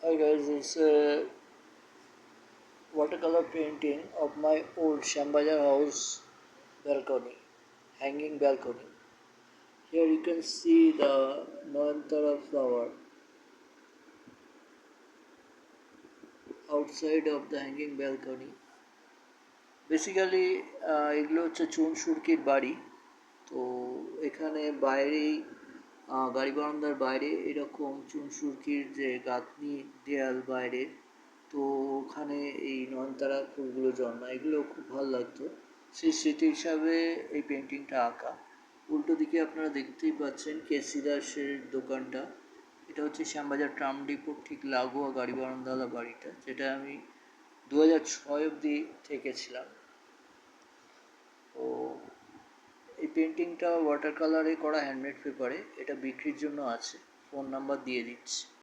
Hi guys, it's a watercolor painting of my old Shambajar house balcony, hanging balcony. Here you can see the Noyantara flower outside of the hanging balcony. Basically এগুলো হচ্ছে চুন সুরকির বাড়ি। তো এখানে বাইরেই গাড়ি বারান্দার বাইরে এরকম চুন সুরকির যে গাঁথনি দেয়াল বাইরে, তো ওখানে এই নয়নতারা ফুলগুলো জন্মায়, এগুলো খুব ভালো লাগতো। সেই স্মৃতি হিসাবে এই পেন্টিংটা আঁকা। উল্টো দিকে আপনারা দেখতেই পাচ্ছেন কেসি দাসের দোকানটা। এটা হচ্ছে শ্যামবাজার ট্রাম ডিপোর ঠিক লাগোয়া গাড়ি বারান্দাওয়ালা বাড়িটা, যেটা আমি 2006 অবধি থেকেছিলাম। তো এই পেন্টিংটা ওয়াটার কালারে করা, হ্যান্ডমেড পেপারে। এটা বিক্রির জন্য আছে, ফোন নাম্বার দিয়ে দিচ্ছি।